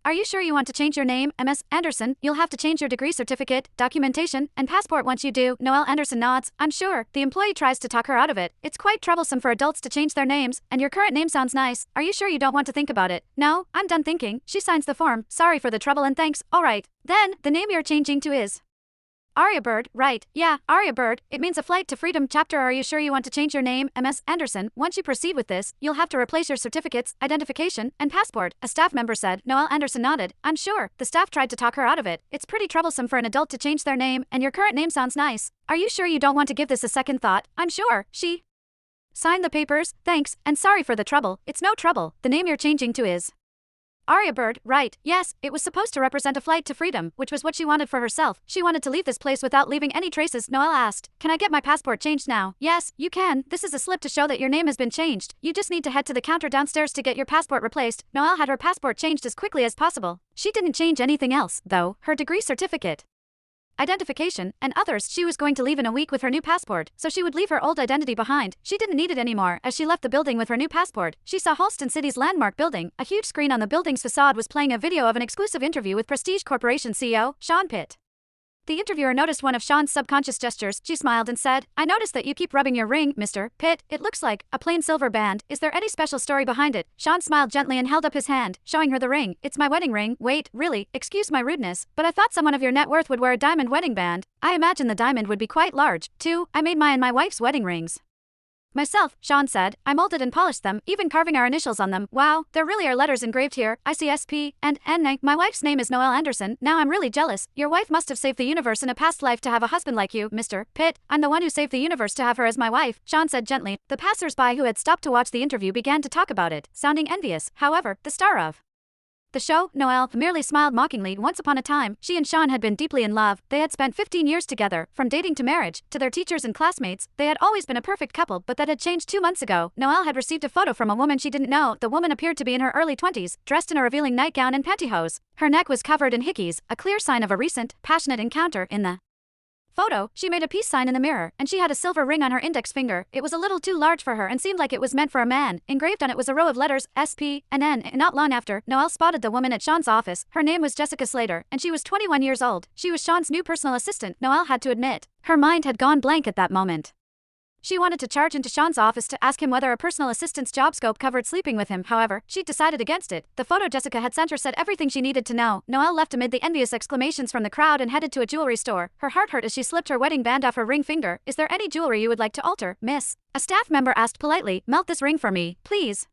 Are you sure you want to change your name, Ms. Anderson? You'll have to change your degree certificate, documentation, and passport once you do. Noelle Anderson nods. I'm sure. The employee tries to talk her out of it. It's quite troublesome for adults to change their names, and your current name sounds nice. Are you sure you don't want to think about it? No, I'm done thinking. She signs the form. Sorry for the trouble and thanks. Alright. Then, the name you're changing to is Aria Bird, right? Yeah, Aria Bird. It means a flight to freedom. Chapter. Are you sure you want to change your name, Ms. Anderson? Once you proceed with this, you'll have to replace your certificates, identification, and passport, a staff member said. Noelle Anderson nodded. I'm sure. The staff tried to talk her out of it. It's pretty troublesome for an adult to change their name, and your current name sounds nice. Are you sure you don't want to give this a second thought? I'm sure. She signed the papers. Thanks, and sorry for the trouble. It's no trouble. The name you're changing to is Aria Bird, right? Yes, it was supposed to represent a flight to freedom, which was what she wanted for herself. She wanted to leave this place without leaving any traces. Noelle asked, can I get my passport changed now? Yes, you can. This is a slip to show that your name has been changed. You just need to head to the counter downstairs to get your passport replaced. Noelle had her passport changed as quickly as possible. She didn't change anything else, though. Her degree certificate, identification, and others. She was going to leave in a week with her new passport, so she would leave her old identity behind. She didn't need it anymore. As she left the building with her new passport, she saw Holston City's landmark building. A huge screen on the building's facade was playing a video of an exclusive interview with Prestige Corporation CEO, Sean Pitt. The interviewer noticed one of Sean's subconscious gestures. She smiled and said, I noticed that you keep rubbing your ring, Mr. Pitt. It looks like a plain silver band. Is there any special story behind it? Sean smiled gently and held up his hand, showing her the ring. It's my wedding ring. Wait, really? Excuse my rudeness, but I thought someone of your net worth would wear a diamond wedding band. I imagine the diamond would be quite large, too. I made my and my wife's wedding rings myself, Sean said. I molded and polished them, even carving our initials on them. Wow, there really are letters engraved here. ICSP and N. My wife's name is Noelle Anderson. Now I'm really jealous. Your wife must have saved the universe in a past life to have a husband like you, Mr. Pitt. I'm the one who saved the universe to have her as my wife, Sean said gently. The passers-by who had stopped to watch the interview began to talk about it, sounding envious. However, the star of the show, Noelle, merely smiled mockingly. Once upon a time, she and Sean had been deeply in love. They had spent 15 years together, from dating to marriage, to their teachers and classmates. They had always been a perfect couple, but that had changed 2 months ago. Noelle had received a photo from a woman she didn't know. The woman appeared to be in her early 20s, dressed in a revealing nightgown and pantyhose. Her neck was covered in hickeys, a clear sign of a recent, passionate encounter. In the photo, she made a peace sign in the mirror, and she had a silver ring on her index finger. It was a little too large for her and seemed like it was meant for a man. Engraved on it was a row of letters, SP and N. Not long after, Noelle spotted the woman at Sean's office. Her name was Jessica Slater, and she was 21 years old. She was Sean's new personal assistant. Noelle had to admit, her mind had gone blank at that moment. She wanted to charge into Sean's office to ask him whether a personal assistant's job scope covered sleeping with him. However, she decided against it. The photo Jessica had sent her said everything she needed to know. Noelle left amid the envious exclamations from the crowd and headed to a jewelry store. Her heart hurt as she slipped her wedding band off her ring finger. Is there any jewelry you would like to alter, miss? A staff member asked politely. Melt this ring for me, please.